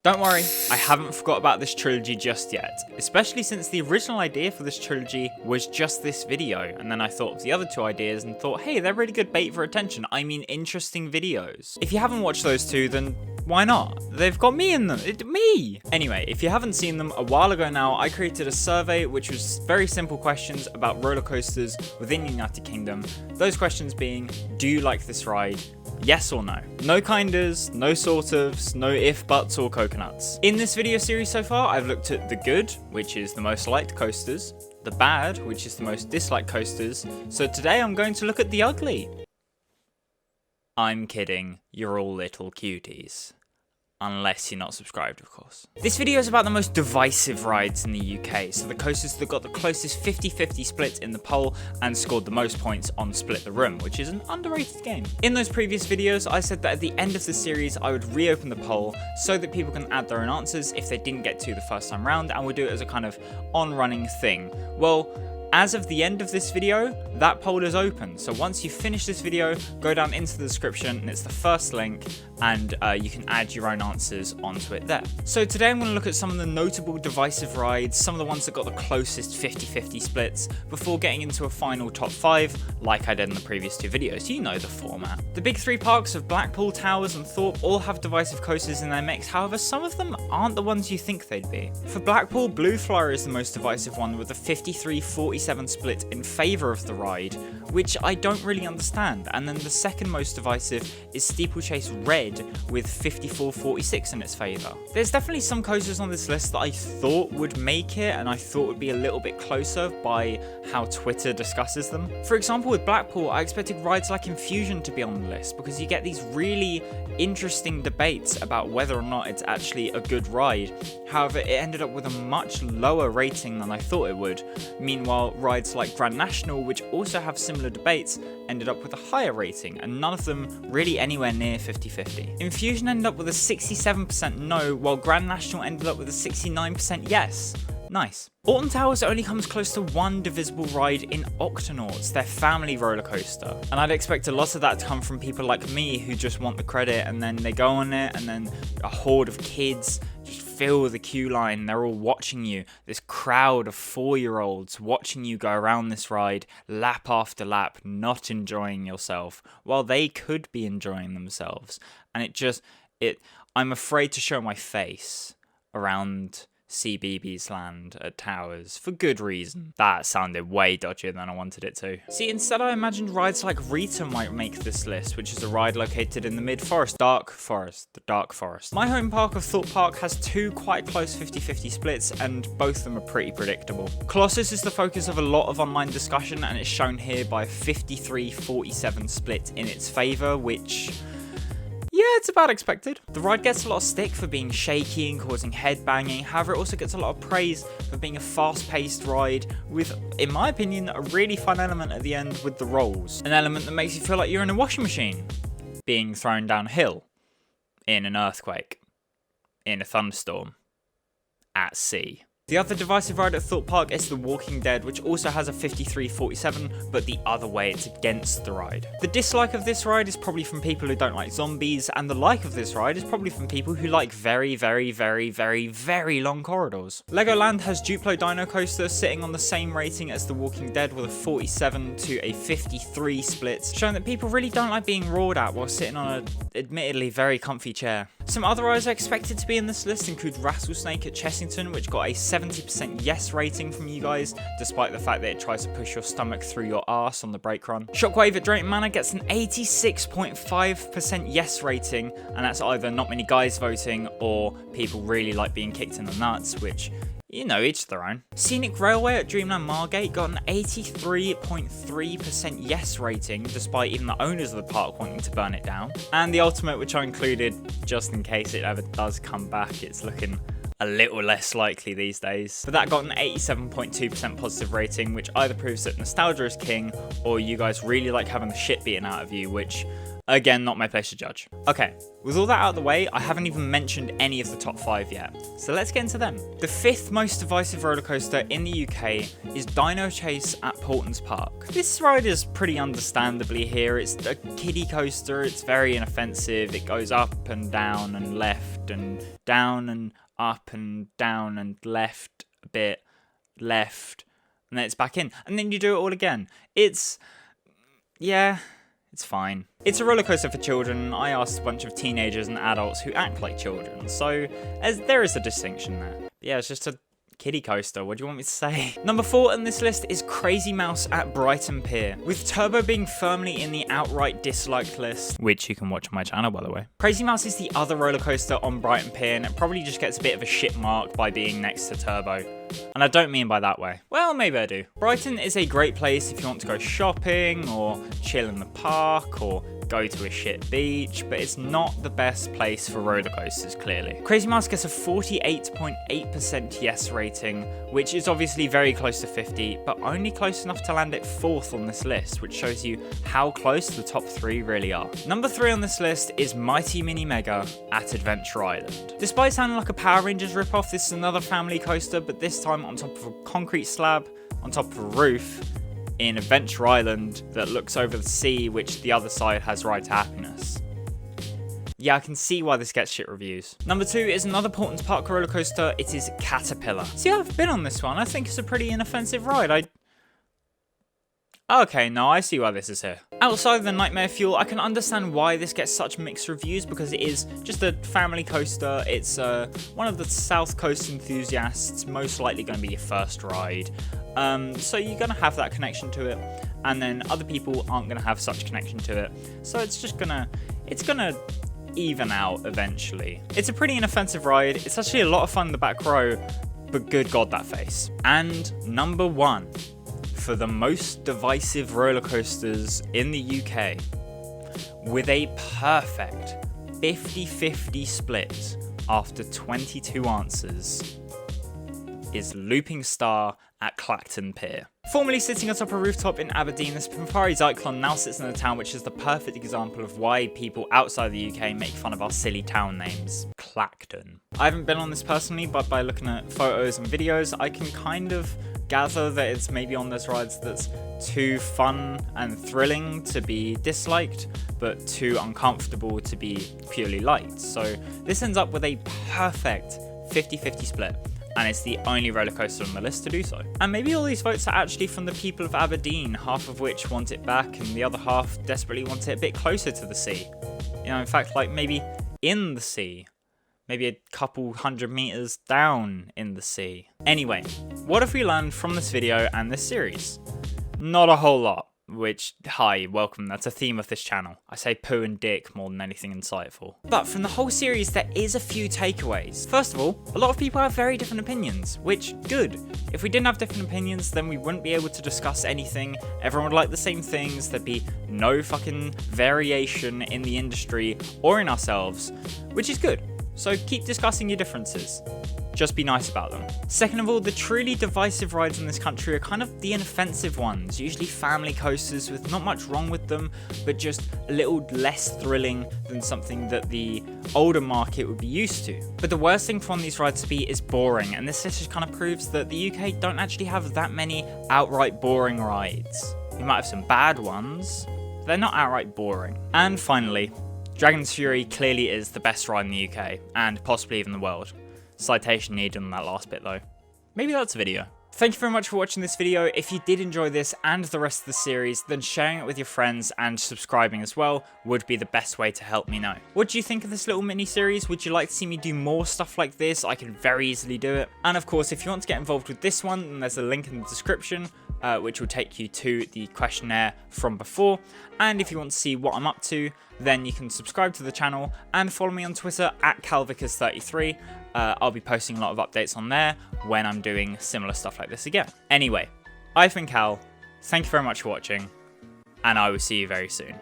Don't worry, I haven't forgot about this trilogy just yet, especially since the original idea for this trilogy was just this video, and then I thought of the other two ideas and thought, hey, they're really good bait for attention, I mean interesting videos. If you haven't watched those two, then why not? They've got me in them, me! Anyway, if you haven't seen them, a while ago now, I created a survey which was very simple questions about roller coasters within the United Kingdom. Those questions being, do you like this ride? Yes or no? No kinders, no sort ofs, no if, buts, or coconuts. In this video series so far, I've looked at the good, which is the most liked coasters, the bad, which is the most disliked coasters, so today I'm going to look at the ugly. I'm kidding, you're all little cuties. Unless you're not subscribed, of course. This video is about the most divisive rides in the UK, so the coasters that got the closest 50-50 split in the poll and scored the most points on Split the Room, which is an underrated game. In those previous videos, I said that at the end of the series, I would reopen the poll so that people can add their own answers if they didn't get to the first time round, and we'll do it as a kind of on-running thing. Well, as of the end of this video, that poll is open, so once you finish this video, go down into the description and it's the first link, and you can add your own answers onto it there. So today I'm going to look at some of the notable divisive rides, some of the ones that got the closest 50-50 splits, before getting into a final top 5, like I did in the previous two videos. You know the format. The big three parks of Blackpool, Towers and Thorpe all have divisive coasters in their mix, however some of them aren't the ones you think they'd be. For Blackpool, Blue Flyer is the most divisive one with a 53-47 split in favour of the ride, which I don't really understand, and then the second most divisive is Steeplechase Red with 54-46 in its favour. There's definitely some coasters on this list that I thought would make it and I thought would be a little bit closer by how Twitter discusses them. For example, with Blackpool, I expected rides like Infusion to be on the list because you get these really interesting debates about whether or not it's actually a good ride. However, it ended up with a much lower rating than I thought it would. Meanwhile, rides like Grand National, which also have similar debates, ended up with a higher rating, and none of them really anywhere near 50-50. Infusion ended up with a 67% no, while Grand National ended up with a 69% yes. Nice. Alton Towers only comes close to one divisible ride in Octonauts, their family roller coaster. And I'd expect a lot of that to come from people like me who just want the credit and then they go on it and then a horde of kids just fill the queue line. They're all watching you. This crowd of 4-year-olds watching you go around this ride lap after lap, not enjoying yourself while they could be enjoying themselves. And I'm afraid to show my face around CBeebies Land at Towers, for good reason. That sounded way dodgier than I wanted it to. See, instead I imagined rides like Rita might make this list, which is a ride located in the mid-forest, the dark forest. My home park of Thorpe Park has two quite close 50-50 splits, and both of them are pretty predictable. Colossus is the focus of a lot of online discussion, and it's shown here by a 53-47 split in its favour, which, yeah, it's about expected. The ride gets a lot of stick for being shaky and causing head banging, however it also gets a lot of praise for being a fast-paced ride with, in my opinion, a really fun element at the end with the rolls. An element that makes you feel like you're in a washing machine, being thrown downhill, in an earthquake, in a thunderstorm, at sea. The other divisive ride at Thorpe Park is The Walking Dead, which also has a 53-47, but the other way, it's against the ride. The dislike of this ride is probably from people who don't like zombies, and the like of this ride is probably from people who like very, very, very, very, very long corridors. Legoland has Duplo Dino Coaster sitting on the same rating as The Walking Dead with a 47 to a 53 split, showing that people really don't like being roared at while sitting on a admittedly very comfy chair. Some other rides I expected to be in this list include Rattlesnake at Chessington, which got a 70% yes rating from you guys, despite the fact that it tries to push your stomach through your arse on the brake run. Shockwave at Drayton Manor gets an 86.5% yes rating, and that's either not many guys voting or people really like being kicked in the nuts, which, you know, each their own. Scenic Railway at Dreamland Margate got an 83.3% yes rating, despite even the owners of the park wanting to burn it down. And the Ultimate, which I included just in case it ever does come back, it's looking a little less likely these days. But that got an 87.2% positive rating, which either proves that nostalgia is king, or you guys really like having the shit beaten out of you, which Again, not my place to judge. Okay, with all that out of the way, I haven't even mentioned any of the top 5 yet. So let's get into them. The 5th most divisive roller coaster in the UK is Dino Chase at Portons Park. This ride is pretty understandably here. It's a kiddie coaster, it's very inoffensive, it goes up and down and left and down and up and down and left a bit, left, and then it's back in. And then you do it all again. Yeah. It's fine. It's a roller coaster for children. I asked a bunch of teenagers and adults who act like children, so there is a distinction there. Yeah, it's just a kiddie coaster, what do you want me to say? Number 4 on this list is Crazy Mouse at Brighton Pier, with Turbo being firmly in the outright disliked list, which you can watch on my channel, by the way. Crazy Mouse is the other roller coaster on Brighton Pier, and it probably just gets a bit of a shit mark by being next to Turbo. And I don't mean by that way. Well, maybe I do. Brighton is a great place if you want to go shopping, or chill in the park, or go to a shit beach, but it's not the best place for roller coasters, clearly. Crazy Mouse gets a 48.8% yes rating, which is obviously very close to 50, but only close enough to land it 4th on this list, which shows you how close the top 3 really are. Number 3 on this list is Mighty Mini Mega at Adventure Island. Despite sounding like a Power Rangers ripoff, this is another family coaster, but this time on top of a concrete slab, on top of a roof, in Adventure Island that looks over the sea, which the other side has Ride to Happiness. Yeah, I can see why this gets shit reviews. Number 2 is another Portons Park roller coaster. It is Caterpillar. See, I've been on this one. I think it's a pretty inoffensive ride. Okay, no, I see why this is here. Outside of the Nightmare Fuel, I can understand why this gets such mixed reviews, because it is just a family coaster. It's one of the South Coast enthusiasts, most likely going to be your first ride. So you're going to have that connection to it, and then other people aren't going to have such connection to it. So it's just gonna even out eventually. It's a pretty inoffensive ride. It's actually a lot of fun in the back row, but good God, that face. And number 1 for the most divisive roller coasters in the UK, with a perfect 50-50 split after 22 answers, is Looping Star at Clacton Pier. Formerly sitting atop a rooftop in Aberdeen, this Pimfari Zyklon now sits in the town, which is the perfect example of why people outside the UK make fun of our silly town names. Clacton. I haven't been on this personally, but by looking at photos and videos, I can kind of gather that it's maybe on those rides that's too fun and thrilling to be disliked, but too uncomfortable to be purely liked. So this ends up with a perfect 50-50 split, and it's the only roller coaster on the list to do so. And maybe all these votes are actually from the people of Aberdeen, half of which want it back and the other half desperately want it a bit closer to the sea. You know, in fact, like maybe in the sea. Maybe a couple 100 meters down in the sea. Anyway, what have we learned from this video and this series? Not a whole lot. Which, hi, welcome, that's a theme of this channel. I say poo and dick more than anything insightful. But from the whole series, there is a few takeaways. First of all, a lot of people have very different opinions, which, good. If we didn't have different opinions, then we wouldn't be able to discuss anything. Everyone would like the same things, there'd be no fucking variation in the industry or in ourselves, which is good. So keep discussing your differences. Just be nice about them. Second of all, the truly divisive rides in this country are kind of the inoffensive ones, usually family coasters with not much wrong with them, but just a little less thrilling than something that the older market would be used to. But the worst thing for one of these rides to be is boring, and this just kind of proves that the UK don't actually have that many outright boring rides. You might have some bad ones, but they're not outright boring. And finally, Dragon's Fury clearly is the best ride in the UK, and possibly even the world. Citation needed on that last bit though. Maybe that's a video. Thank you very much for watching this video. If you did enjoy this and the rest of the series, then sharing it with your friends and subscribing as well would be the best way to help me know. What do you think of this little mini-series? Would you like to see me do more stuff like this? I can very easily do it. And of course, if you want to get involved with this one, then there's a link in the description, which will take you to the questionnaire from before. And if you want to see what I'm up to, then you can subscribe to the channel and follow me on Twitter at calvickers33. I'll be posting a lot of updates on there when I'm doing similar stuff like this again. Anyway, I've been Cal, thank you very much for watching, and I will see you very soon.